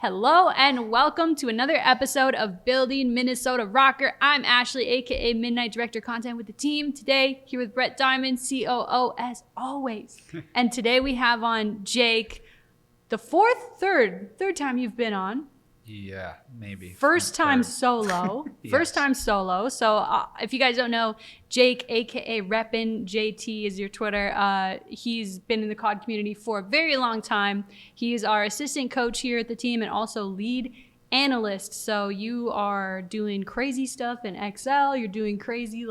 Hello and welcome to another episode of Building Minnesota RØKKR. I'm Ashley, aka Midnite Director of Content with the team. Today, here with Brett Diamond, COO as always. And today we have on Jake, the third time you've been on. Yeah, maybe. First time solo. Yes. First time solo. So if you guys don't know, Jake, aka Reppin JT is your Twitter. He's been in the CoD community for a very long time. He is our assistant coach here at the team and also lead analyst. So you are doing crazy stuff in Excel. You're doing crazy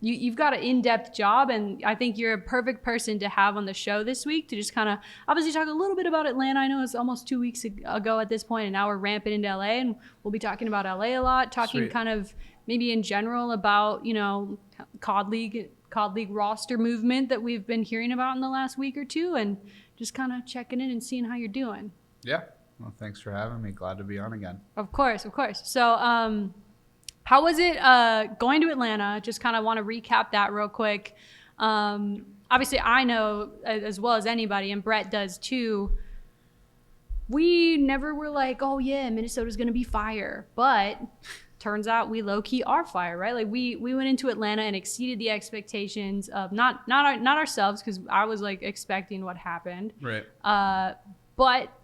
You've got an in-depth job, and I think you're a perfect person to have on the show this week to just kind of obviously talk a little bit about Atlanta. I know it's almost 2 weeks ago at this point, and now we're ramping into LA, and we'll be talking about LA a lot, talking Sweet. kind of maybe in general about, you know, COD League roster movement that we've been hearing about in the last week or two, and just kind of checking in and seeing how you're doing. Yeah. Well, thanks for having me. Glad to be on again. Of course. So, how was it going to Atlanta? Just kind of want to recap that real quick. Obviously, I know as well as anybody, and Brett does too, we never were like, oh yeah, Minnesota's going to be fire. But turns out we low-key are fire, right? Like we went into Atlanta and exceeded the expectations of not ourselves, because I was like expecting what happened. Right. But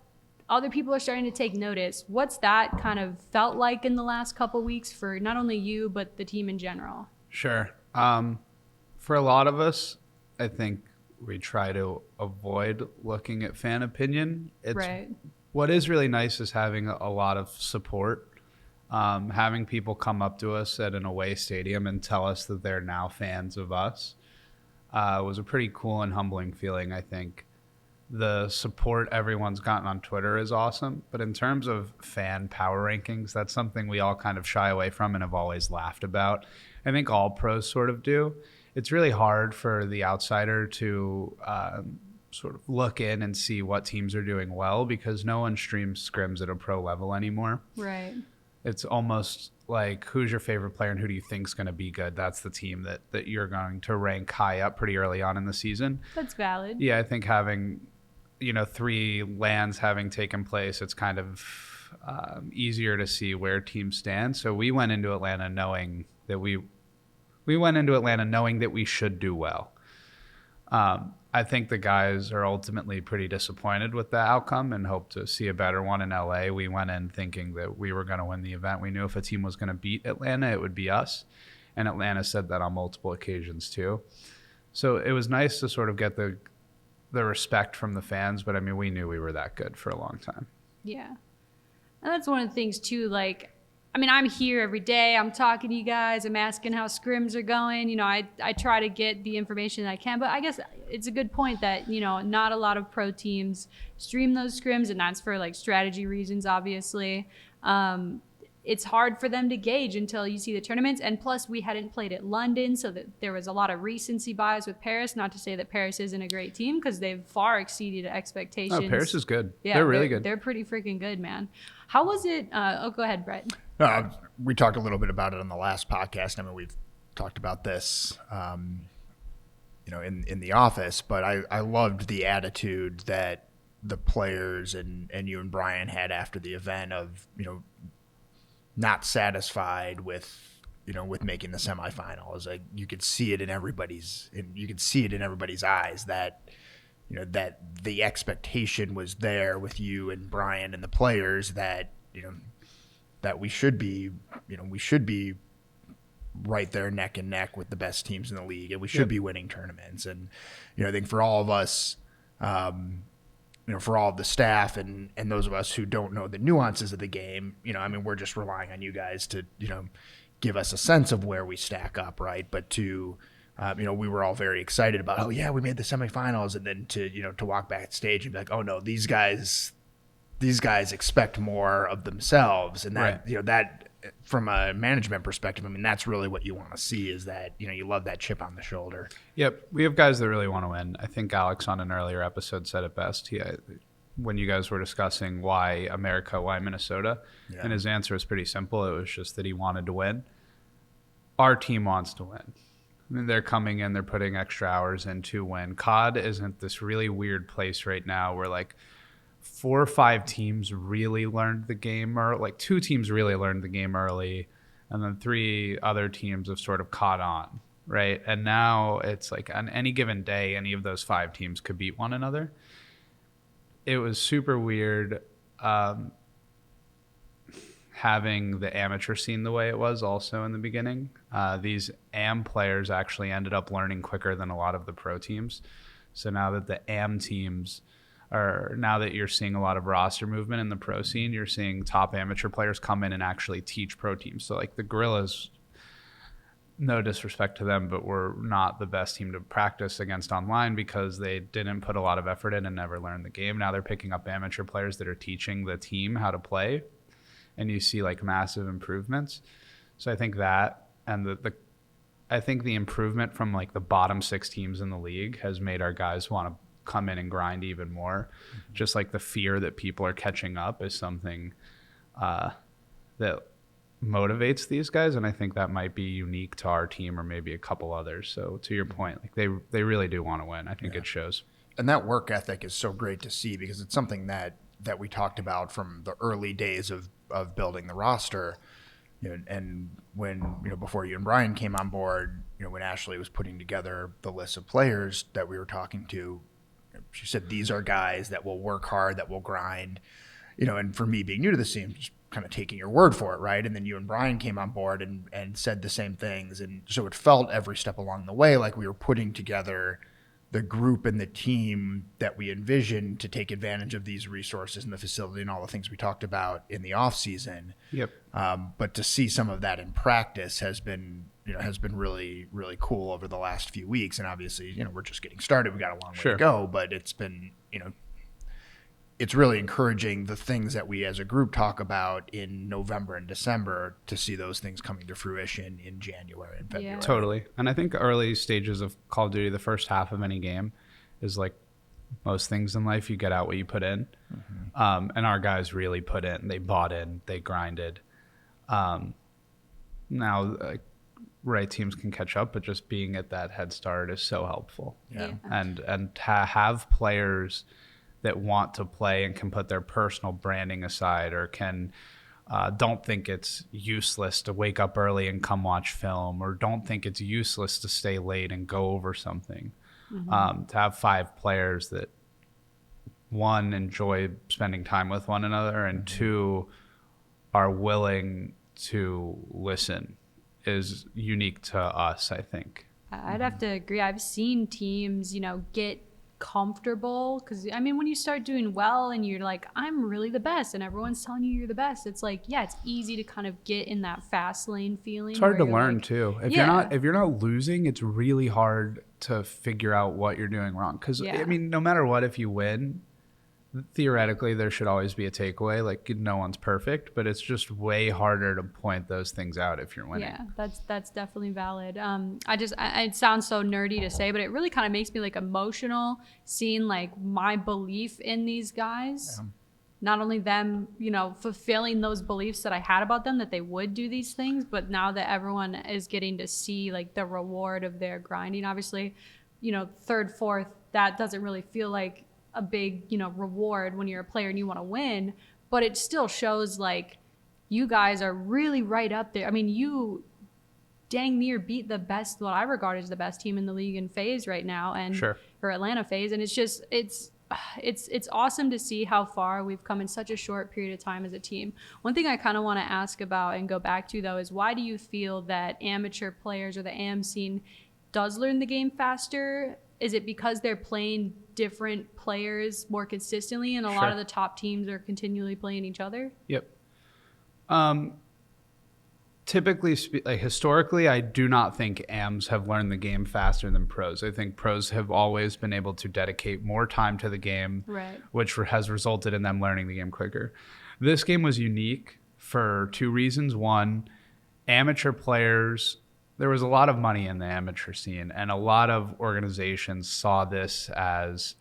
other people are starting to take notice. What's that kind of felt like in the last couple weeks for not only you, but the team in general? Sure. For a lot of us, I think we try to avoid looking at fan opinion. Right. What is really nice is having a lot of support. Having people come up to us at an away stadium and tell us that they're now fans of us was a pretty cool and humbling feeling, I think. The support everyone's gotten on Twitter is awesome. But in terms of fan power rankings, that's something we all kind of shy away from and have always laughed about. I think all pros sort of do. It's really hard for the outsider to sort of look in and see what teams are doing well, because no one streams scrims at a pro level anymore. Right. It's almost like, who's your favorite player and who do you think is going to be good? That's the team that you're going to rank high up pretty early on in the season. That's valid. Yeah, I think having 3 LANs having taken place, it's kind of easier to see where teams stand. So we went into Atlanta knowing that we should do well. I think the guys are ultimately pretty disappointed with the outcome and hope to see a better one in LA. We went in thinking that we were going to win the event. We knew if a team was going to beat Atlanta, it would be us. And Atlanta said that on multiple occasions too. So it was nice to sort of get the respect from the fans, but I mean, we knew we were that good for a long time. Yeah. And that's one of the things too, like, I mean, I'm here every day. I'm talking to you guys. I'm asking how scrims are going. You know, I try to get the information that I can, but I guess it's a good point that, not a lot of pro teams stream those scrims, and that's for like strategy reasons, obviously. It's hard for them to gauge until you see the tournaments. And plus, we hadn't played at London, so that there was a lot of recency bias with Paris. Not to say that Paris isn't a great team, because they've far exceeded expectations. Oh, Paris is good. Yeah, they're really good. They're pretty freaking good, man. How was it? Go ahead, Brett. We talked a little bit about it on the last podcast. I mean, we've talked about this, in the office, but I loved the attitude that the players and you and Brian had after the event of, not satisfied with making the semifinals. Like, you could see it in everybody's eyes that, that the expectation was there with you and Brian and the players that, that we should be right there neck and neck with the best teams in the league, and we should be winning tournaments. And, I think for all of us, for all of the staff and those of us who don't know the nuances of the game, we're just relying on you guys to, give us a sense of where we stack up, right? But to, we were all very excited about, oh yeah, we made the semifinals, and then to walk backstage and be like, oh no, these guys expect more of themselves, and that, right. That from a management perspective, that's really what you want to see, is that, you love that chip on the shoulder. Yep. We have guys that really want to win. I think Alex on an earlier episode said it best. When you guys were discussing why America, why Minnesota, and his answer was pretty simple. It was just that he wanted to win. Our team wants to win. They're coming in, they're putting extra hours in to win. COD isn't this really weird place right now where, like, 4 or 5 teams really learned the game, or like 2 teams really learned the game early, and then 3 other teams have sort of caught on, right? And now it's like on any given day, any of those 5 teams could beat one another. It was super weird having the amateur scene the way it was also in the beginning. These AM players actually ended up learning quicker than a lot of the pro teams. So now that the AM teams now that you're seeing a lot of roster movement in the pro scene, you're seeing top amateur players come in and actually teach pro teams. So like the Gorillas, no disrespect to them, but we're not the best team to practice against online because they didn't put a lot of effort in and never learned the game. Now they're picking up amateur players that are teaching the team how to play, and you see like massive improvements. So I think that, and I think the improvement from like the bottom 6 teams in the league has made our guys want to come in and grind even more. Mm-hmm. Just like the fear that people are catching up is something that motivates these guys, and I think that might be unique to our team or maybe a couple others. So to your point, like they really do want to win. I think it shows. And that work ethic is so great to see because it's something that we talked about from the early days of building the roster. You know, and when, you know, before you and Brian came on board, you know, when Ashley was putting together the list of players that we were talking to, she said, these are guys that will work hard, that will grind, you know, and for me being new to the scene, just kind of taking your word for it, right? And then you and Brian came on board and said the same things. And so it felt every step along the way like we were putting together the group and the team that we envisioned to take advantage of these resources and the facility and all the things we talked about in the off season. Yep. But to see some of that in practice has been really, really cool over the last few weeks. And obviously, you know, we're just getting started. We got a long way to go, but it's been, you know, it's really encouraging the things that we as a group talk about in November and December to see those things coming to fruition in January and February. Yeah. Totally. And I think early stages of Call of Duty, the first half of any game is like most things in life, you get out what you put in. Mm-hmm. And our guys really put in, they bought in, they grinded. Now right teams can catch up, but just being at that head start is so helpful. Yeah. And to have players that want to play and can put their personal branding aside, or can don't think it's useless to wake up early and come watch film, or don't think it's useless to stay late and go over something. Mm-hmm. To have 5 players that, 1, enjoy spending time with one another, and 2, are willing to listen is unique to us, I think. I'd have to agree. I've seen teams, you know, get comfortable because I mean when you start doing well and you're like, I'm really the best, and everyone's telling you you're the best, it's like, yeah, it's easy to kind of get in that fast lane feeling. It's hard to learn like, too. If you're not losing, it's really hard to figure out what you're doing wrong. Because I mean, no matter what, if you win, theoretically there should always be a takeaway. Like no one's perfect, but it's just way harder to point those things out if you're winning. Yeah, that's definitely valid. It sounds so nerdy to say, but it really kind of makes me like emotional seeing like my belief in these guys. Yeah. Not only them, you know, fulfilling those beliefs that I had about them, that they would do these things, but now that everyone is getting to see like the reward of their grinding. Obviously, you know, 3rd, 4th, that doesn't really feel like a big, you know, reward when you're a player and you want to win, but it still shows like you guys are really right up there. I mean, you dang near beat the best, what I regard as the best team in the league in phase right now, and for Atlanta phase. And it's just, it's awesome to see how far we've come in such a short period of time as a team. One thing I kind of want to ask about and go back to though is, why do you feel that amateur players or the AM scene does learn the game faster? Is it because they're playing different players more consistently, and a lot of the top teams are continually playing each other? Yep. Typically, like historically, I do not think AMs have learned the game faster than pros. I think pros have always been able to dedicate more time to the game, which has resulted in them learning the game quicker. This game was unique for 2 reasons. 1, amateur players, there was a lot of money in the amateur scene, and a lot of organizations saw this as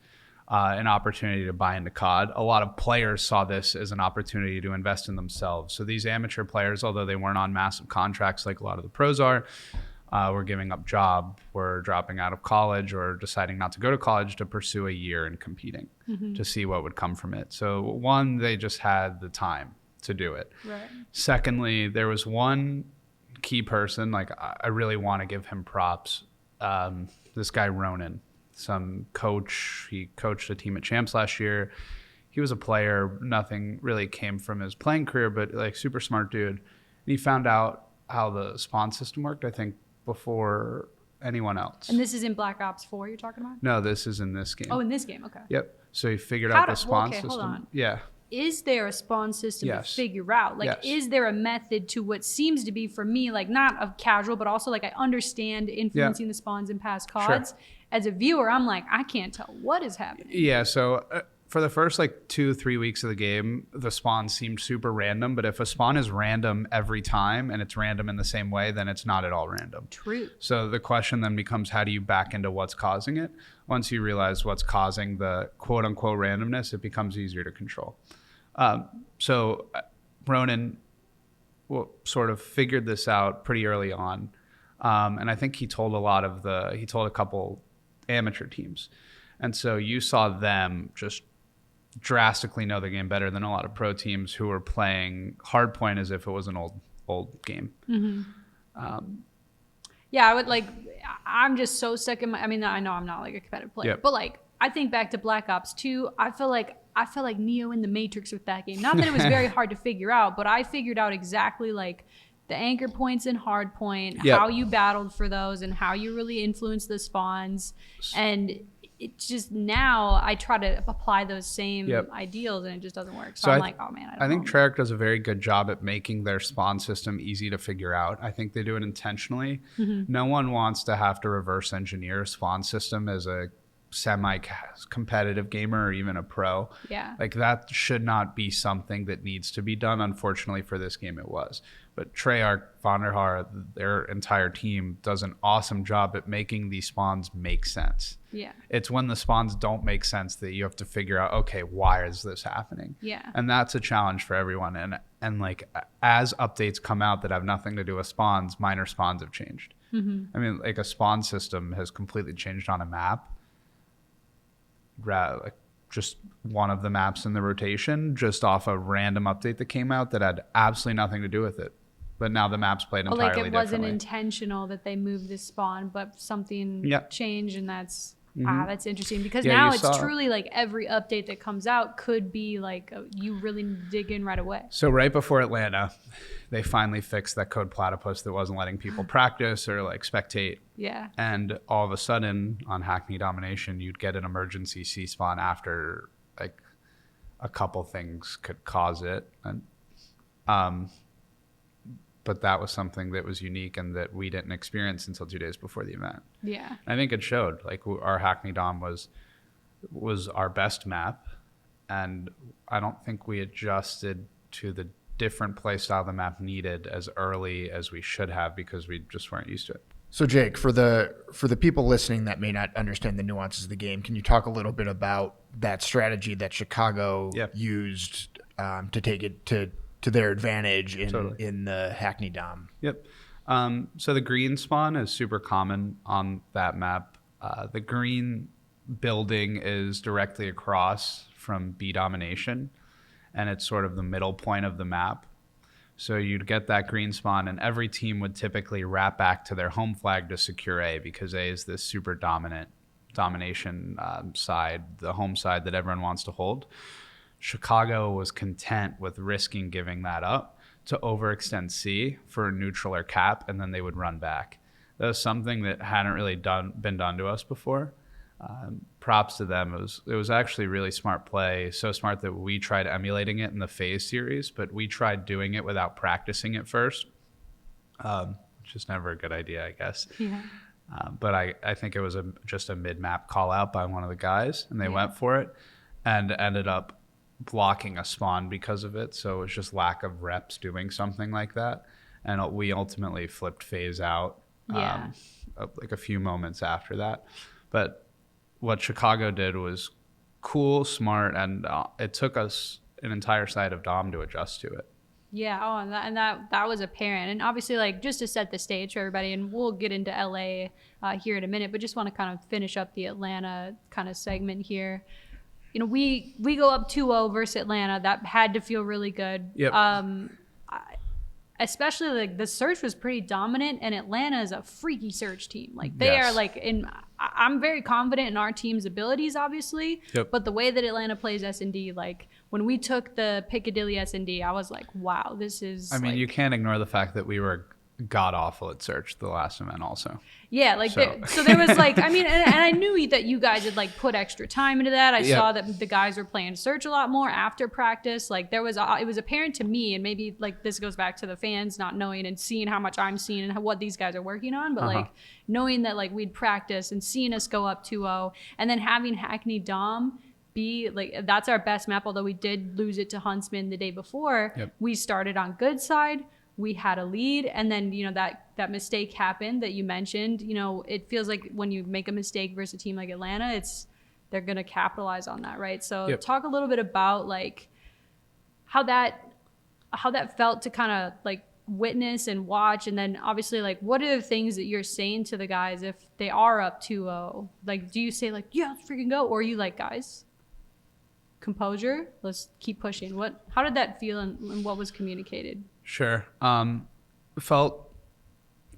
an opportunity to buy into COD. A lot of players saw this as an opportunity to invest in themselves. So these amateur players, although they weren't on massive contracts like a lot of the pros are, were giving up job, were dropping out of college, or deciding not to go to college to pursue a year in competing to see what would come from it. So one, they just had the time to do it. Right. Secondly, there was one key person, like I really want to give him props. This guy, Ronan, some coach, he coached a team at Champs last year. He was a player. Nothing really came from his playing career, but like super smart dude. And he found out how the spawn system worked, I think, before anyone else. And this is in Black Ops 4 you're talking about? No, this is in this game. Oh, in this game. Okay. Yep. So he figured out the spawn system. Hold on. Yeah. Is there a spawn system to Yes. figure out? Like, Yes. is there a method to what seems to be, for me, like, not of casual, but also, like, I understand influencing the spawns in past CODs. As a viewer, I'm like, I can't tell what is happening. Yeah, so for the first like 2-3 weeks of the game, the spawn seemed super random. But if a spawn is random every time and it's random in the same way, then it's not at all random. True. So the question then becomes, how do you back into what's causing it? Once you realize what's causing the quote unquote randomness, it becomes easier to control. So Ronan sort of figured this out pretty early on. And I think he told a couple amateur teams. And so you saw them just drastically know the game better than a lot of pro teams who were playing hardpoint as if it was an old game. Yeah, I would like, I'm just so stuck in I know I'm not like a competitive player, Yep. but like, I think back to Black Ops 2, I feel like Neo in the Matrix with that game. Not that it was very hard to figure out, but I figured out exactly like the anchor points in hardpoint, Yep. how you battled for those, and how you really influenced the spawns. And it's just now I try to apply those same Yep. ideals, and it just doesn't work. So I'm I like, oh man, I think know. Treyarch does a very good job at making their spawn system easy to figure out. I think they do it intentionally. No one wants to have to reverse engineer a spawn system as a semi-competitive gamer or even a pro. Yeah. Like that should not be something that needs to be done. Unfortunately for this game, it was. But Treyarch, Vonderhaar, their entire team does an awesome job at making these spawns make sense. Yeah. It's when the spawns don't make sense that you have to figure out, okay, why is this happening? Yeah. And that's a challenge for everyone. And like as updates come out that have nothing to do with spawns, minor spawns have changed. I mean, like a spawn system has completely changed on a map. Like just one of the maps in the rotation, just off a random update that came out that had absolutely nothing to do with it. But now the map's played entirely Like it wasn't differently. intentional that they moved this spawn, but something Yep. changed, and that's that's interesting because Yeah, now you it's saw- truly like every update that comes out could be like you really dig in right away. So right before Atlanta, they finally fixed that code platypus that wasn't letting people practice or like spectate. Yeah. And all of a sudden on Hackney Domination, you'd get an emergency C spawn after like a couple things could cause it. And, but that was something that was unique and that we didn't experience until 2 days before the event. Yeah. I think it showed. Like our Hackney Dom was our best map, and I don't think we adjusted to the different play style the map needed as early as we should have because we just weren't used to it. So Jake, for the people listening that may not understand the nuances of the game, can you talk a little bit about that strategy that Chicago used to take it to their advantage in the Hackney Dom? Yep. So the green spawn is super common on that map. The green building is directly across from B domination, and it's sort of the middle point of the map. So you'd get that green spawn, and every team would typically wrap back to their home flag to secure A, because A is this super domination side, the home side that everyone wants to hold. Chicago was content with risking giving that up to overextend C for neutral or cap, and then they would run back. That was something that hadn't really been done to us before. Props to them. It was actually really smart play. So smart that we tried emulating it in the Phase series, but we tried doing it without practicing it first, which is never a good idea, I guess. Yeah. But I think it was just a mid-map call out by one of the guys, and they went for it and ended up blocking a spawn because of it. So it was just lack of reps doing something like that. And we ultimately flipped Phase out like a few moments after that. But what Chicago did was cool, smart, and it took us an entire side of Dom to adjust to it. Yeah, that was apparent, and obviously, like, just to set the stage for everybody, and we'll get into LA here in a minute, but just want to kind of finish up the Atlanta kind of segment here. You know, we go up 2-0 versus Atlanta. That had to feel really good. Yep. Especially like the search was pretty dominant, and Atlanta is a freaky search team. Like they are like I'm very confident in our team's abilities, obviously. Yep. But the way that Atlanta plays S&D, like when we took the Piccadilly S&D, I was like, wow, this is. I mean, you can't ignore the fact that we were god awful at search the last event also. Yeah, like so there was like, I mean, and I knew that you guys had like put extra time into that. I saw that the guys were playing search a lot more after practice. Like it was apparent to me, and maybe like this goes back to the fans not knowing and seeing how much I'm seeing and what these guys are working on, but like knowing that like we'd practice and seeing us go up 2-0, and then having Hackney Dom be like, that's our best map, although we did lose it to Huntsman the day before. We started on good side. We had a lead, and then, you know, that mistake happened that you mentioned. You know, it feels like when you make a mistake versus a team like Atlanta, they're going to capitalize on that, right? So talk a little bit about like how that felt to kind of like witness and watch, and then obviously like what are the things that you're saying to the guys if they are up 2-0? Like, do you say like, yeah, let's freaking go, or are you like, guys, composure, let's keep pushing? How did that feel, and what was communicated? Sure. Felt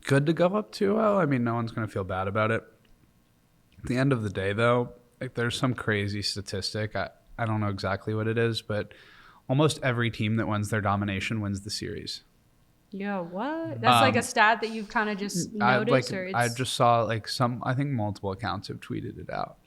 good to go up 2-0. I mean, no one's going to feel bad about it. At the end of the day, though, like there's some crazy statistic. I don't know exactly what it is, but almost every team that wins their domination wins the series. Yo, what? That's like a stat that you've kind of just noticed? I just saw like I think multiple accounts have tweeted it out.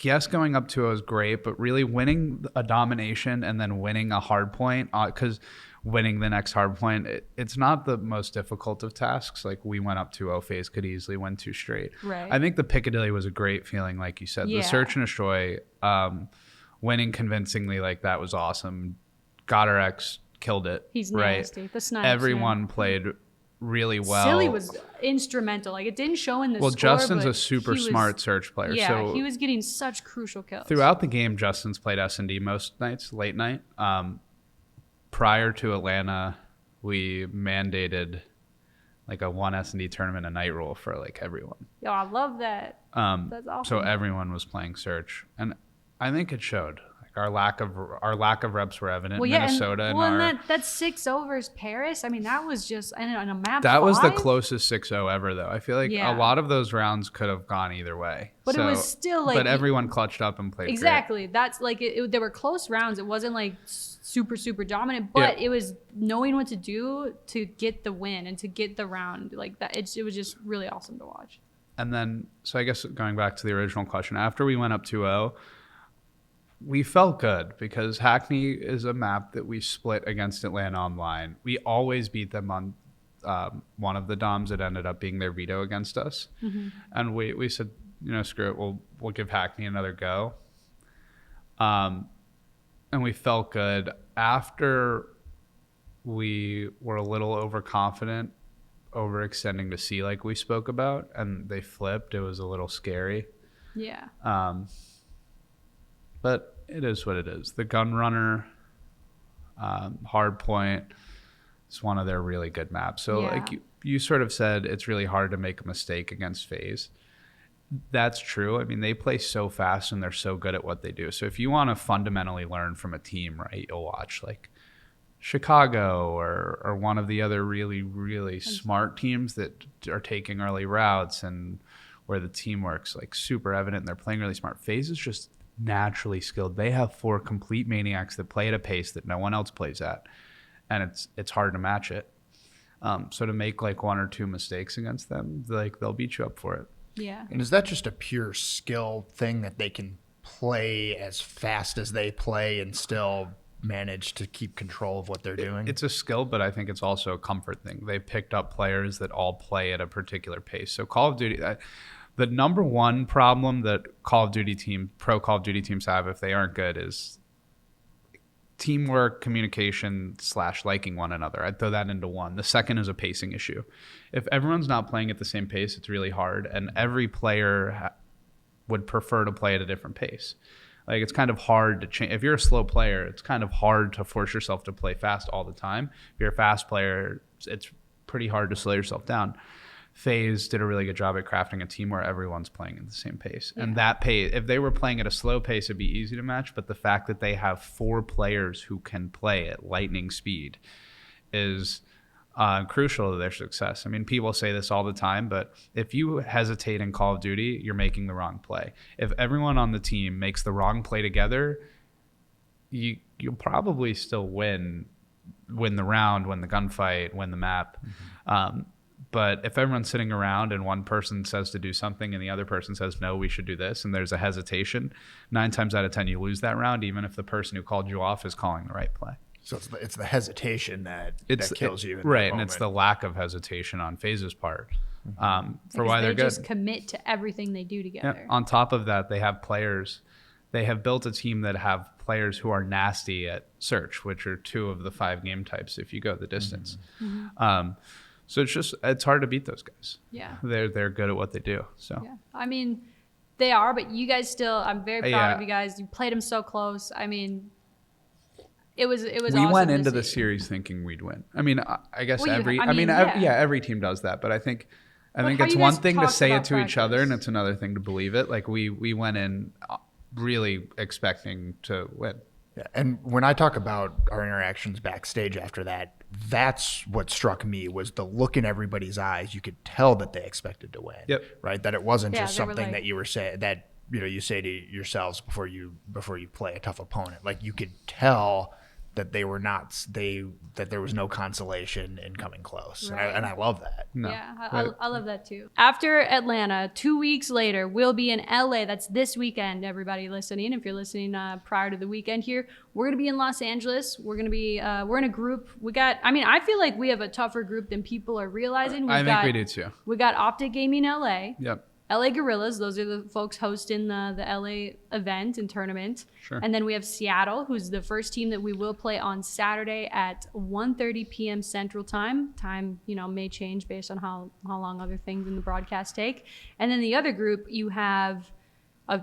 Yes, going up 2-0 is great, but really winning a domination and then winning a hard point, because winning the next hard point, it's not the most difficult of tasks. Like we went up 2-0, FaZe could easily win 2 straight. Right. I think the Piccadilly was a great feeling, like you said. The search and Ashoy, winning convincingly, like that was awesome. Goddard X killed it. He's right? Nasty. The snipes. Everyone played really well. Silly was instrumental. Like it didn't show in the score. Well, Justin's a super smart search player. Yeah, so he was getting such crucial kills. Throughout the game, Justin's played S&D most nights, late night. Prior to Atlanta, we mandated like a 1 S&D tournament a night rule for like everyone. Yo, I love that. That's awesome. So everyone was playing search, and I think it showed. Our lack of reps were evident in Minnesota. And that 6-0 versus Paris, I mean, that was just on a map. That 5? was the closest 6-0 ever, though. I feel like a lot of those rounds could have gone either way. But it was still like. But everyone clutched up and played. Exactly. Great. That's like there were close rounds. It wasn't like super dominant, but it was knowing what to do to get the win and to get the round like that. It was just really awesome to watch. And then, so I guess going back to the original question, after we went up 2-0. We felt good because Hackney is a map that we split against Atlanta online. We always beat them on one of the DOMs that ended up being their veto against us. Mm-hmm. And we said, you know, screw it, we'll give Hackney another go. And we felt good. After we were a little overconfident, overextending to C like we spoke about, and they flipped, it was a little scary. Yeah. But it is what it is. The gun runner, hard point, is one of their really good maps. So like you sort of said, it's really hard to make a mistake against FaZe. That's true. I mean, they play so fast and they're so good at what they do. So if you want to fundamentally learn from a team, right, you'll watch like Chicago or one of the other really, really smart teams that are taking early routes and where the teamwork's like super evident and they're playing really smart. FaZe is just naturally skilled. They have 4 complete maniacs that play at a pace that no one else plays at, and it's hard to match it. So to make like 1 or 2 mistakes against them, like they'll beat you up for it. Yeah. And is that just a pure skill thing that they can play as fast as they play and still manage to keep control of what they're doing? It's a skill, but I think it's also a comfort thing. They picked up players that all play at a particular pace. So Call of Duty, the number one problem that pro Call of Duty teams have if they aren't good is teamwork, communication / liking one another. I'd throw that into one. The second is a pacing issue. If everyone's not playing at the same pace, it's really hard, and every player would prefer to play at a different pace. Like, it's kind of hard to change. If you're a slow player, it's kind of hard to force yourself to play fast all the time. If you're a fast player, it's pretty hard to slow yourself down. FaZe did a really good job at crafting a team where everyone's playing at the same pace. Yeah. And that pace, if they were playing at a slow pace, it'd be easy to match. But the fact that they have 4 players who can play at lightning speed is crucial to their success. I mean, people say this all the time, but if you hesitate in Call of Duty, you're making the wrong play. If everyone on the team makes the wrong play together, you'll probably still win the round, win the gunfight, win the map. Mm-hmm. But if everyone's sitting around and one person says to do something and the other person says, no, we should do this, and there's a hesitation, 9 times out of 10, you lose that round, even if the person who called you off is calling the right play. So it's the hesitation that kills you. Right, and it's the lack of hesitation on FaZe's part. For why they're good. They just commit to everything they do together. Yeah. On top of that, they have players. They have built a team that have players who are nasty at search, which are 2 of the 5 game types if you go the distance. Mm-hmm. So it's hard to beat those guys. Yeah. They're good at what they do. So yeah. I mean, they are, but you guys still, I'm very proud of you guys. You played them so close. I mean, it was we awesome went into the series thinking we'd win. I mean, I guess every team does that, but I think it's one thing to say it to each other and it's another thing to believe it. Like we went in really expecting to win. Yeah, and when I talk about our interactions backstage after that, that's what struck me was the look in everybody's eyes. You could tell that they expected to win. Yep. Right? That it wasn't just something that you were saying that you say to yourselves before you play a tough opponent. Like you could tell that they were that there was no consolation in coming close. Right. And I love that. No. Yeah, I love that too. After Atlanta, 2 weeks later, we'll be in LA. That's this weekend, everybody listening. If you're listening prior to the weekend here, we're going to be in Los Angeles. We're going to be, we're in a group. I feel like we have a tougher group than people are realizing. I think we do too. We got Optic Gaming LA. Yep. LA Gorillas, those are the folks hosting the LA event and tournament. Sure. And then we have Seattle, who's the first team that we will play on Saturday at 1:30 p.m. Central Time. Time, may change based on how long other things in the broadcast take. And then the other group, you have,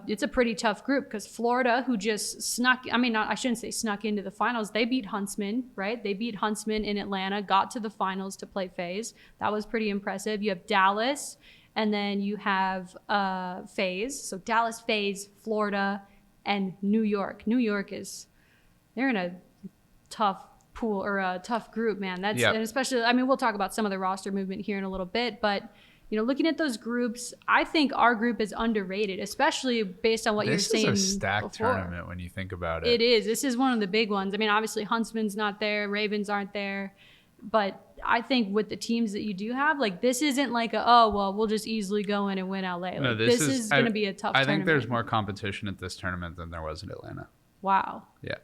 it's a pretty tough group because Florida, who just I shouldn't say snuck into the finals. They beat Huntsman, right? They beat Huntsman in Atlanta, got to the finals to play FaZe. That was pretty impressive. You have Dallas. And then you have FaZe. So Dallas, FaZe, Florida, and New York. New York they're in a tough pool or a tough group, man. And especially, we'll talk about some of the roster movement here in a little bit, but looking at those groups, I think our group is underrated, especially based on what you're saying. This is a stacked tournament when you think about it. It is. This is one of the big ones. Obviously Huntsman's not there, Ravens aren't there, but I think with the teams that you do have, this isn't like we'll just easily go in and win LA. No, this is going to be a tough tournament. I think there's more competition at this tournament than there was in Atlanta. Wow. Yeah.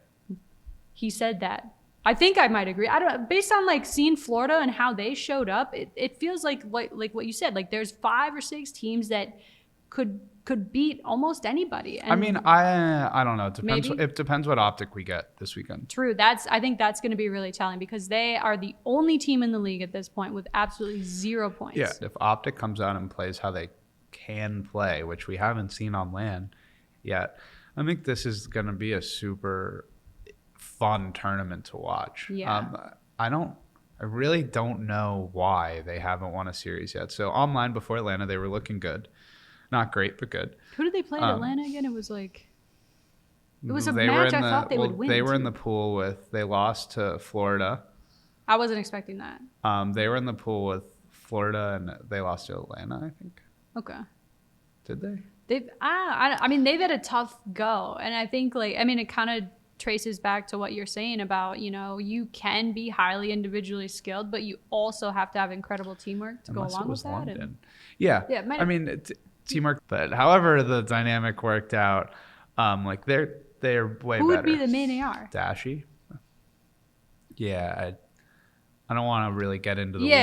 He said that. I think I might agree. Based on seeing Florida and how they showed up, it feels like what you said. There's 5 or 6 teams that could beat almost anybody. And I don't know. It depends. Maybe? It depends what optic we get this weekend. True. I think that's going to be really telling because they are the only team in the league at this point with absolutely 0 points. Yeah. If optic comes out and plays how they can play, which we haven't seen on LAN yet, I think this is going to be a super fun tournament to watch. Yeah. I really don't know why they haven't won a series yet. So online before Atlanta, they were looking good. Not great, but good. Who did they play in Atlanta again? It was a match I thought they would win. They were in the pool they lost to Florida. I wasn't expecting that. They were in the pool with Florida and they lost to Atlanta, I think. Okay. Did they? They've had a tough go. And I think it kind of traces back to what you're saying about, you can be highly individually skilled, but you also have to have incredible teamwork to go along with that. London. Yeah. Teamwork, but however the dynamic worked out, they're way better. Who would be the main AR? Dashy. Yeah, I don't want to really get into the weeds.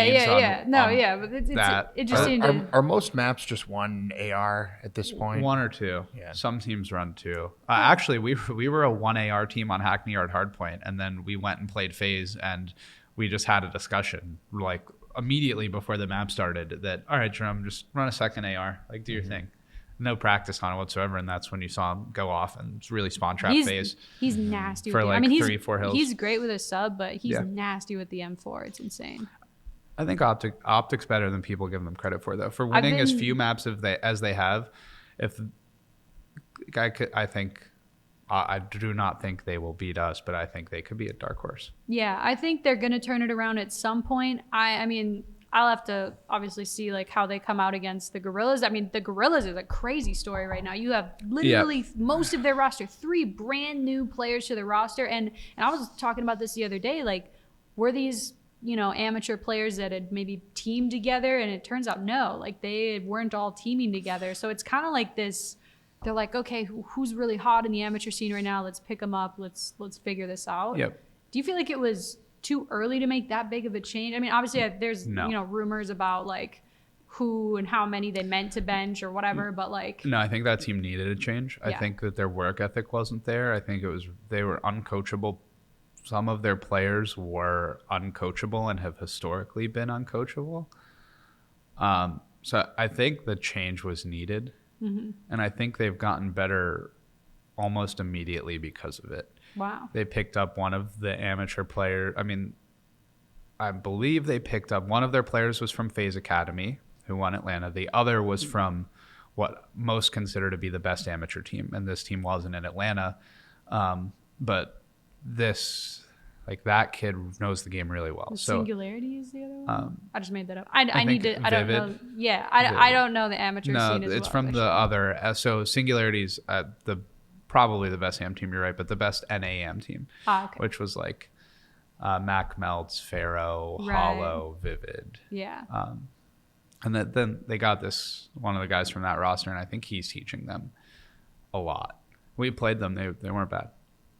But it just seemed are most maps just one AR at this point? 1 or 2. Yeah. Some teams run 2. Actually, we were a 1 AR team on Hackney Yard Hardpoint, and then we went and played FaZe, and we just had a discussion immediately before the map started that, all right, Jerome, just run a second AR, do your thing. no practice on it whatsoever, and that's when you saw him go off and really spawn trap phase. He's nasty for with like I mean, 3-4 hills. He's great with a sub, but he's Yeah. nasty with the M4. It's insane. I think Optic's better than people give them credit for, though. For winning as few maps as they have, I do not think they will beat us, but I think they could be a dark horse. Yeah, I think they're going to turn it around at some point. I mean, I'll have to obviously see like how they come out against the Gorillas. I mean, the Gorillas is a crazy story right now. You have literally most of their roster, 3 brand new players to the roster. And I was talking about this the other day, like, were these, amateur players that had maybe teamed together? And it turns out no, like they weren't all teaming together. So it's kind of like this, they're like, okay, who's really hot in the amateur scene right now? Let's pick them up. Let's figure this out. Yep. Do you feel like it was too early to make that big of a change? I mean, obviously there's rumors about like who and how many they meant to bench or whatever, but like no, I think that team needed a change. Yeah. I think that their work ethic wasn't there. I think they were uncoachable. Some of their players were uncoachable and have historically been uncoachable. So I think the change was needed, and I think they've gotten better almost immediately because of it. wow. They picked up one of the amateur players. I mean, I believe they picked up one of their players was from FaZe Academy, who won Atlanta. The other was from what most consider to be the best amateur team, and this team wasn't in Atlanta. But that kid knows the game really well. So Singularity is the other one? I just made that up. I don't know. Yeah, I don't know the amateur scene as well. It's from the other. So Singularity's probably the best AM team, you're right, but the best NAM team, okay. which was like Mac Melts, Pharaoh, Right. Hollow, Vivid. Yeah. And then they got one of the guys from that roster, and I think he's teaching them a lot. We played them. They weren't bad.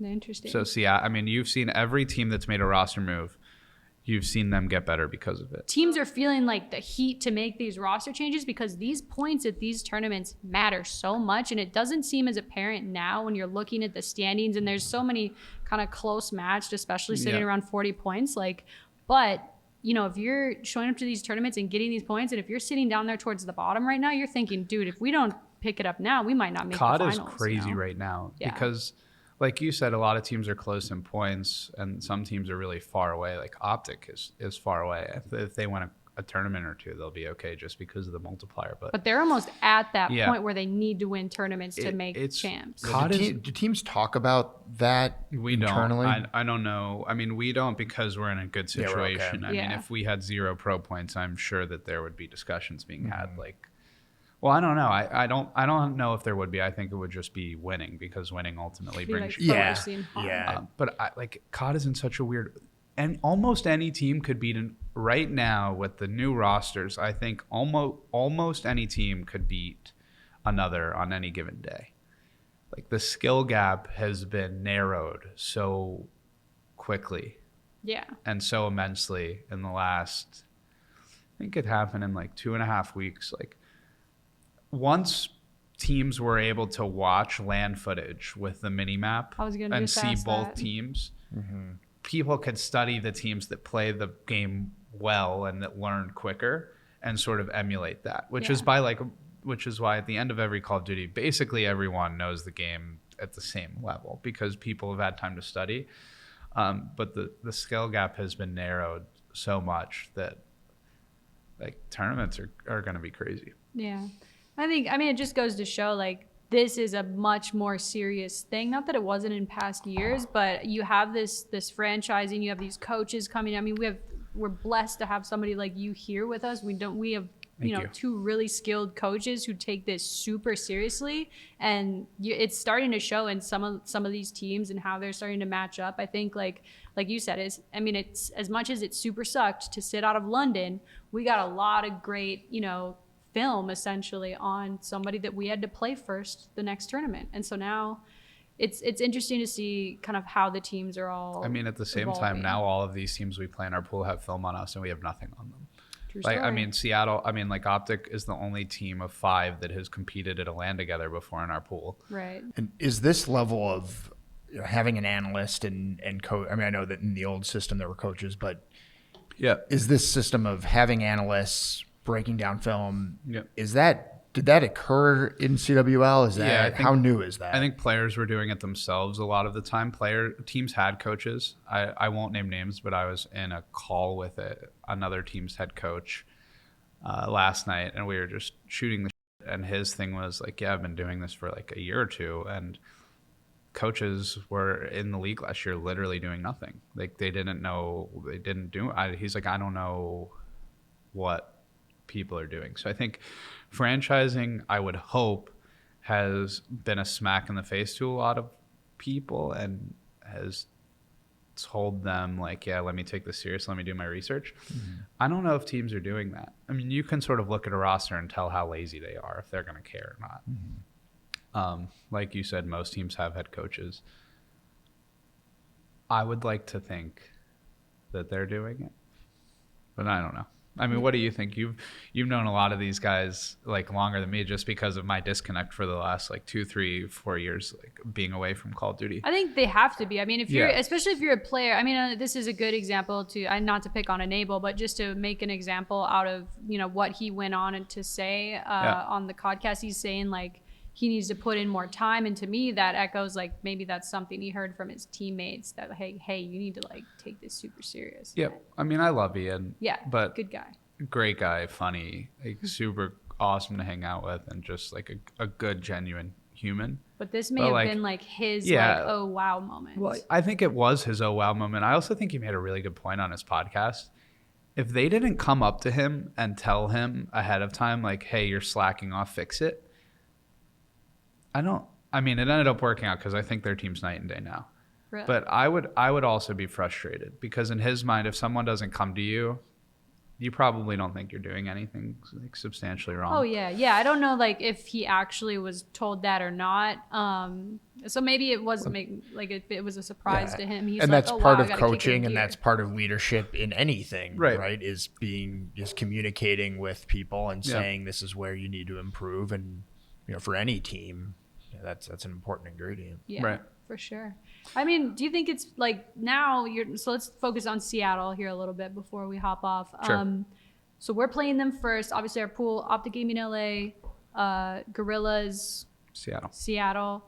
Interesting. So, I mean, you've seen every team that's made a roster move, you've seen them get better because of it. Teams are feeling like the heat to make these roster changes because these points at these tournaments matter so much, and it doesn't seem as apparent now when you're looking at the standings and there's so many kind of close matched, especially sitting around 40 points. But if you're showing up to these tournaments and getting these points, and if you're sitting down there towards the bottom right now, you're thinking, dude, if we don't pick it up now, we might not make CoD the finals. is crazy right now because, like you said, a lot of teams are close in points, and some teams are really far away. Like Optic is far away. If they win a tournament or two, they'll be okay just because of the multiplier. But they're almost at that point where they need to win tournaments to make champs. Do teams talk about that internally? I don't know. I mean, we don't because we're in a good situation. Okay. I mean, if we had 0 pro points, I'm sure that there would be discussions being had. Well, I don't know. I don't know if there would be. I think it would just be winning because winning ultimately brings you. But CoD is in such a weird, and almost any team could beat right now with the new rosters. I think almost any team could beat another on any given day. Like the skill gap has been narrowed so quickly, and so immensely in the last. I think it happened in 2.5 weeks. Once teams were able to watch LAN footage with the mini-map and see both teams, people could study the teams that play the game well and that learn quicker and sort of emulate that, which is why at the end of every Call of Duty, basically everyone knows the game at the same level because people have had time to study. But the skill gap has been narrowed so much that tournaments are going to be crazy. Yeah. I mean, it just goes to show this is a much more serious thing. Not that it wasn't in past years, but you have this franchising, you have these coaches coming. I mean, we're blessed to have somebody like you here with us. We have two really skilled coaches who take this super seriously, and it's starting to show in some of these teams and how they're starting to match up. I think like you said, it's as much as it super sucked to sit out of London, we got a lot of great film essentially on somebody that we had to play first the next tournament. And so now it's interesting to see kind of how the teams are all at the same time now all of these teams we play in our pool have film on us and we have nothing on them. True story. Seattle, Optic is the only team of 5 that has competed at a LAN together before in our pool. Right. And is this level of having an analyst and coach, I know that in the old system there were coaches, but is this system of having analysts breaking down film, is that Did that occur in CWL? Is that how new is that? I think players were doing it themselves a lot of the time. Teams had coaches. I won't name names, but I was in a call with another team's head coach last night, and we were just shooting the shit, and his thing was like, yeah, I've been doing this for like a year or two, and coaches were in the league last year literally doing nothing. Like they didn't know, he's like, I don't know what people are doing. So I think franchising, I would hope, has been a smack in the face to a lot of people and has told them like, yeah, let me take this serious, let me do my research. I don't know if teams are doing that. I mean, you can sort of look at a roster and tell how lazy they are, if they're going to care or not. Like you said, most teams have head coaches. I would like to think that they're doing it, but I don't know. I mean, what do you think? You've known a lot of these guys like longer than me, just because of my disconnect for the last like 2, 3, 4 years, like being away from Call of Duty. I think they have to be. I mean, if you're, especially if you're a player. I mean, this is a good example to, not to pick on Enable, but just to make an example out of what he went on and to say on the podcast. He's saying like he needs to put in more time, and to me that echoes like maybe that's something he heard from his teammates that hey, you need to like take this super serious. Yep. I mean, I love Ian. Yeah. But good guy. Great guy, funny, like super awesome to hang out with, and just like a good, genuine human. But this may have been like his like oh wow moment. Well, I think it was his oh wow moment. I also think he made a really good point on his podcast. If they didn't come up to him and tell him ahead of time, like, hey, you're slacking off, fix it. I mean, it ended up working out because I think their team's night and day now. Really? But I would also be frustrated because in his mind, if someone doesn't come to you, you probably don't think you're doing anything like substantially wrong. Oh yeah. I don't know like if he actually was told that or not. So maybe it wasn't like if it was a surprise to him. He's and like, that's oh, part wow, of coaching, and that's part of leadership in anything, right? Is communicating with people and saying this is where you need to improve, and for any team, that's an important ingredient. Yeah, right. For sure. I mean, do you think it's like now so let's focus on Seattle here a little bit before we hop off. Sure. So we're playing them first. Obviously our pool, Optic Gaming LA, Gorillas, Seattle.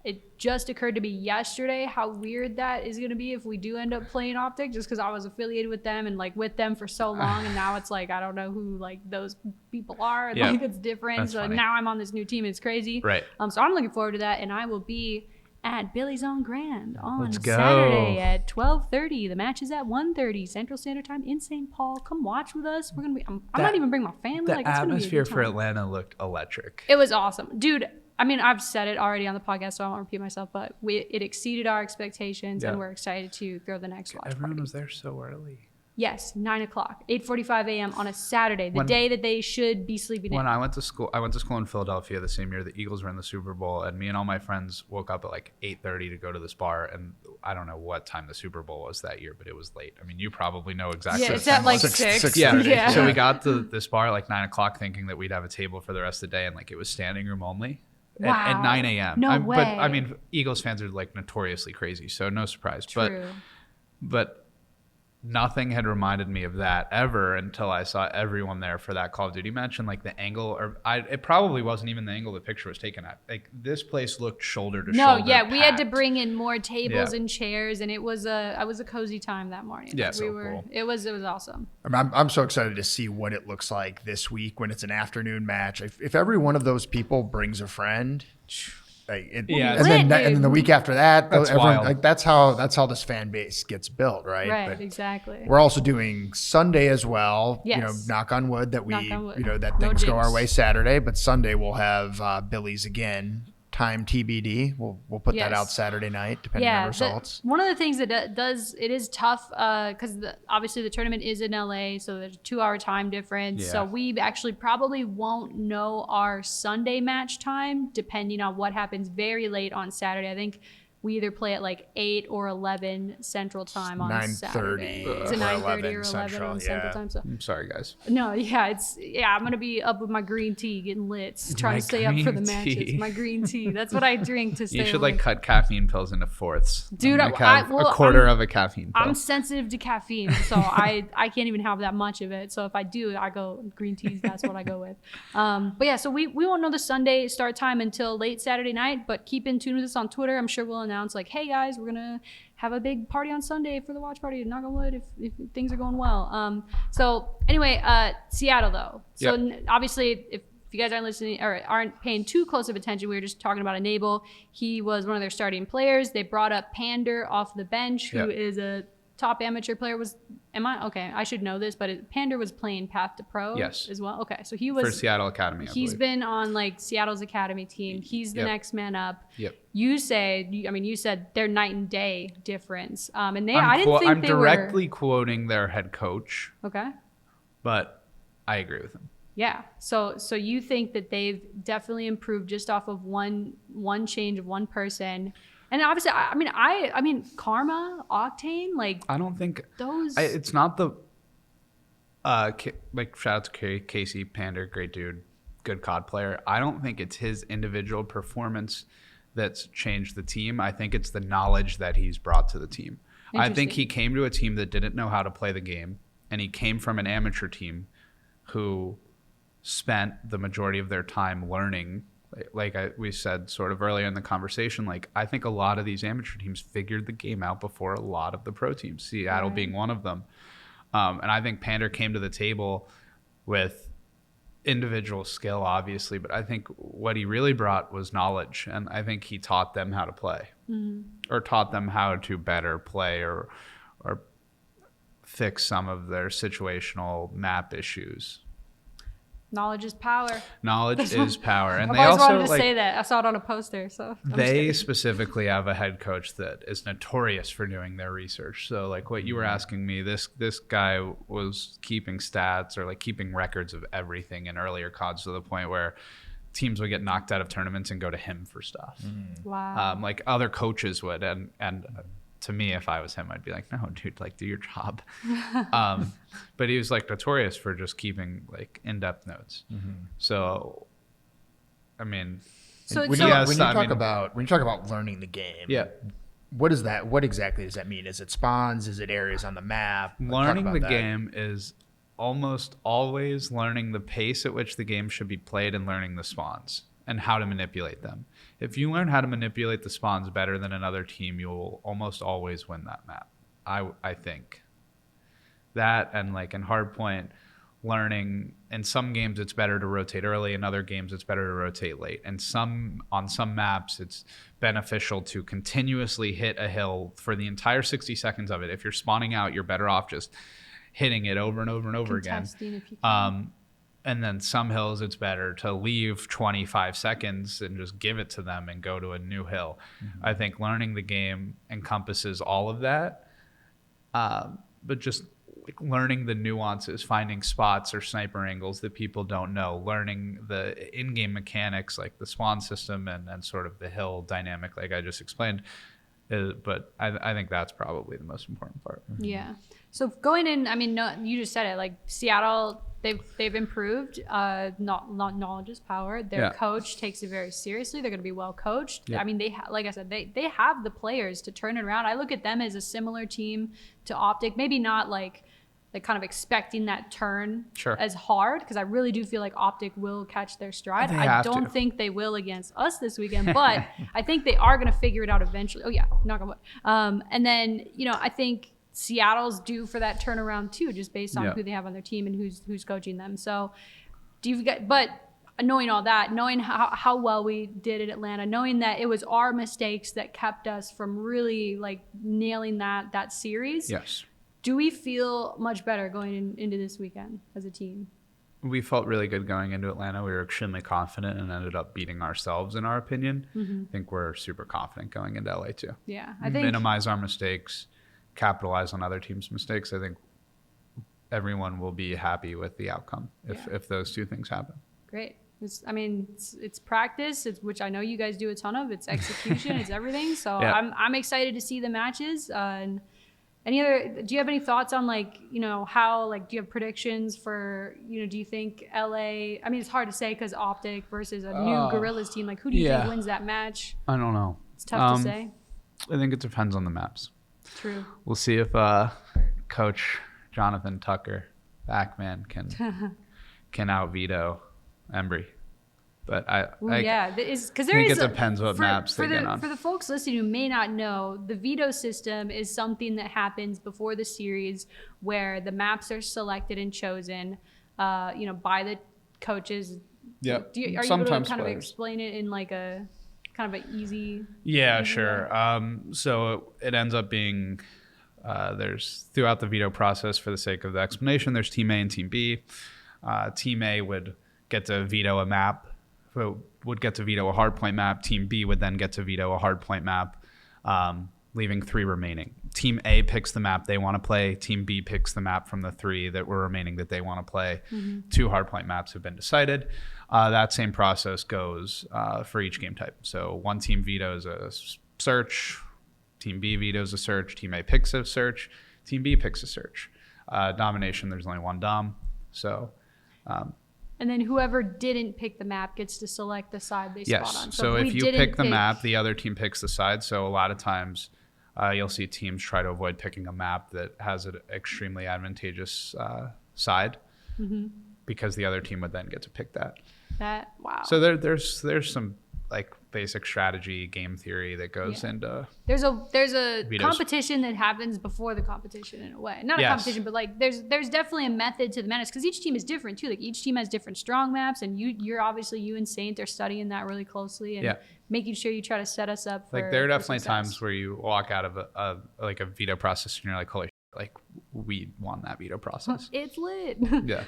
It just occurred to me yesterday how weird that is going to be if we do end up playing Optic, just because I was affiliated with them and like with them for so long, and now it's like I don't know who like those people are. And, like it's different. That's so funny. now I'm on this new team. It's crazy. Right. So I'm looking forward to that, and I will be at Billy's Own Grand on Let's go. Saturday at 12:30. The match is at 1:30 Central Standard Time in St. Paul. Come watch with us. We're gonna be. I might even bring my family. The like it's gonna be a atmosphere good for time. Atlanta looked electric. It was awesome, dude. I mean, I've said it already on the podcast, so I won't repeat myself. But it exceeded our expectations, and we're excited to throw the next watch Everyone party. was there so early. Yes, 9:00, 8:45 a.m. on a Saturday, the day that they should be sleeping in. When I went to school in Philadelphia the same year the Eagles were in the Super Bowl, and me and all my friends woke up at like 8:30 to go to this bar, and I don't know what time the Super Bowl was that year, but it was late. I mean, you probably know exactly. Yeah, it's at like 6. Yeah. So we got to this bar at like 9:00, thinking that we'd have a table for the rest of the day, and like it was standing room only. Wow. At 9 a.m. No way. But I mean, Eagles fans are like notoriously crazy, so no surprise. True. But nothing had reminded me of that ever until I saw everyone there for that Call of Duty match, and like the angle, it probably wasn't even the angle the picture was taken at. Like this place looked shoulder to shoulder. No, yeah, we had to packed. bring in more tables and chairs, and it was a cozy time that morning. Yeah, Like, so cool. It was awesome. I'm so excited to see what it looks like this week when it's an afternoon match. If every one of those people brings a friend, and then the week after that, That's wild. Like that's how this fan base gets built, right? Right, But exactly. we're also doing Sunday as well. Yes. Knock on wood that Knock on wood. that No things go our jinx. way Saturday, but Sunday we'll have Billy's again. Time TBD. We'll put that out Saturday night, depending on results. One of the things that it is tough because obviously the tournament is in LA, so there's a 2-hour time difference. Yeah. So we actually probably won't know our Sunday match time depending on what happens very late on Saturday. I think We either play at like 8 or 11 Central Time on Saturday. 9:30 Is it or 9:30 or 11 Central, on Central yeah. Time? So I'm sorry, guys. no, yeah, I'm gonna be up with my green tea, getting lit, trying to stay up for the green matches. tea. My green tea. That's what I drink to stay. You should awake. like cut caffeine pills into fourths. Dude, Like, have a quarter of a caffeine pill. I'm sensitive to caffeine, so I can't even have that much of it. So if I do, I go green teas. That's what I go with. But yeah, so we won't know the Sunday start time until late Saturday night. But keep in tune with us on Twitter. I'm sure we'll announce like, hey guys, we're gonna have a big party on Sunday for the watch party. Knock on wood, if things are going well. So anyway, Seattle though. So obviously, if you guys aren't listening or aren't paying too close of attention, we were just talking about Enable. He was one of their starting players. They brought up Pander off the bench, who is a top amateur player. I should know this, but Pander was playing Path to Pro as well. Okay, so he was for Seattle Academy. He's been on like Seattle's academy team. He's the next man up. Yep. You said they're night and day difference. And I'm directly quoting their head coach. Okay. But I agree with him. Yeah. So you think that they've definitely improved just off of one change of one person. And obviously, I mean, Karma, Octane, like I don't think those. It's not the like shout out to Casey Pander, great dude, good COD player. I don't think it's his individual performance that's changed the team. I think it's the knowledge that he's brought to the team. I think he came to a team that didn't know how to play the game, and he came from an amateur team who spent the majority of their time learning. Like we said sort of earlier in the conversation, like I think a lot of these amateur teams figured the game out before a lot of the pro teams, Seattle being one of them. And I think Pander came to the table with individual skill, obviously, but I think what he really brought was knowledge. And I think he taught them how to play or taught them how to better play or fix some of their situational map issues. Knowledge is power. Knowledge is power. And I've they always also wanted to say that. I saw it on a poster. So they specifically have a head coach that is notorious for doing their research. So like what you were asking me, this guy was keeping stats or like keeping records of everything in earlier CODs to the point where teams would get knocked out of tournaments and go to him for stuff. Wow. Like other coaches would. And to me, if I was him, I'd be like, no, dude, like do your job. But he was like notorious for just keeping like in-depth notes. So, I mean, when you talk about learning the game, what exactly does that mean? Is it spawns? Is it areas on the map? Learning the game is almost always learning the pace at which the game should be played and learning the spawns and how to manipulate them. If you learn how to manipulate the spawns better than another team, you'll almost always win that map. I think that, and like in Hardpoint, learning in some games it's better to rotate early, in other games it's better to rotate late, and on some maps it's beneficial to continuously hit a hill for the entire 60 seconds of it. If you're spawning out, you're better off just hitting it over and over and over again. If you can. And then some hills, it's better to leave 25 seconds and just give it to them and go to a new hill. I think learning the game encompasses all of that. But just like learning the nuances, finding spots or sniper angles that people don't know, learning the in-game mechanics like the spawn system and sort of the hill dynamic like I just explained. But I think that's probably the most important part. Yeah. So going in, I mean, no, you just said it, like Seattle, they've improved. Knowledge is power. Their coach takes it very seriously. They're going to be well coached. I mean, like I said, they have the players to turn it around. I look at them as a similar team to Optic, maybe not like kind of expecting that turn as hard, because I really do feel like Optic will catch their stride. I don't think they will against us this weekend, but I think they are going to figure it out eventually. Oh yeah, knock on wood. And then, I think Seattle's due for that turnaround too, just based on who they have on their team and who's coaching them. So but knowing all that, knowing how well we did at Atlanta, knowing that it was our mistakes that kept us from really like nailing that series. Yes. Do we feel much better going into this weekend as a team? We felt really good going into Atlanta. We were extremely confident and ended up beating ourselves, in our opinion. I think we're super confident going into LA too. Yeah, I think minimize our mistakes, capitalize on other teams' mistakes. I think everyone will be happy with the outcome if those two things happen. Great. It's practice, which I know you guys do a ton of. It's execution, it's everything. So Yeah. I'm excited to see the matches. And do you have any thoughts on how do you have predictions for do you think LA? I mean, it's hard to say because Optic versus a new Gorillas team. Like, who do you think wins that match? I don't know. It's tough to say. I think it depends on the maps. True. We'll see if Coach Jonathan Tucker, Backman, can out veto Embry. But because there is. It depends what maps they get on. For the folks listening who may not know, the veto system is something that happens before the series, where the maps are selected and chosen, by the coaches. Yeah. Are you able to kind of explain it in like a kind of an easy? Yeah, easy sure. way? So it ends up being there's throughout the veto process, for the sake of the explanation, there's Team A and Team B. Team A would get to veto a map. Would get to veto a hardpoint map. Team B would then get to veto a hardpoint map, leaving 3 remaining. Team A picks the map they want to play. Team B picks the map from the 3 that were remaining that they want to play. 2 hardpoint maps have been decided. That same process goes for each game type. So one team vetoes a search. Team B vetoes a search. Team A picks a search. Team B picks a search. Domination, there's only one dom. So... and then whoever didn't pick the map gets to select the side they spot on. So if you pick the map, the other team picks the side. So a lot of times you'll see teams try to avoid picking a map that has an extremely advantageous side, because the other team would then get to pick that. Wow. So there's some like basic strategy, game theory that goes into. There's a vetoes. competition that happens before the competition in a way. Not a competition, but like there's definitely a method to the madness, because each team is different too. Like each team has different strong maps, and you're obviously, you and Saint are studying that really closely and making sure you try to set us up for. Like there are definitely success. times where you walk out of a veto process and you're like, holy shit, like we won that veto process. It's lit. Yeah.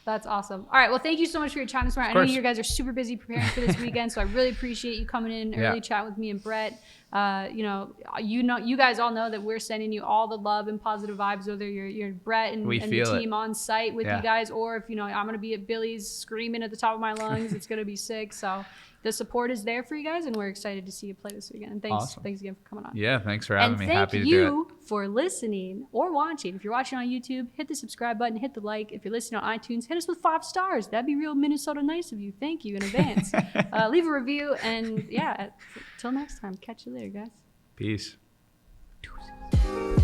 That's awesome. All right. Well, thank you so much for your time this morning. I know you guys are super busy preparing for this weekend, so I really appreciate you coming in early, chat with me and Brett. You guys all know that we're sending you all the love and positive vibes, whether you're Brett and the team on site with you guys, or if I'm gonna be at Billy's screaming at the top of my lungs, it's gonna be sick. So the support is there for you guys, and we're excited to see you play this weekend. And thanks again for coming on. Yeah, thanks for having me. Happy to do it. And thank you for listening or watching. If you're watching on YouTube, hit the subscribe button, hit the like. If you're listening on iTunes, hit us with 5 stars. That'd be real Minnesota nice of you. Thank you in advance. Leave a review, and till next time, catch you later, guys. Peace. Deuces.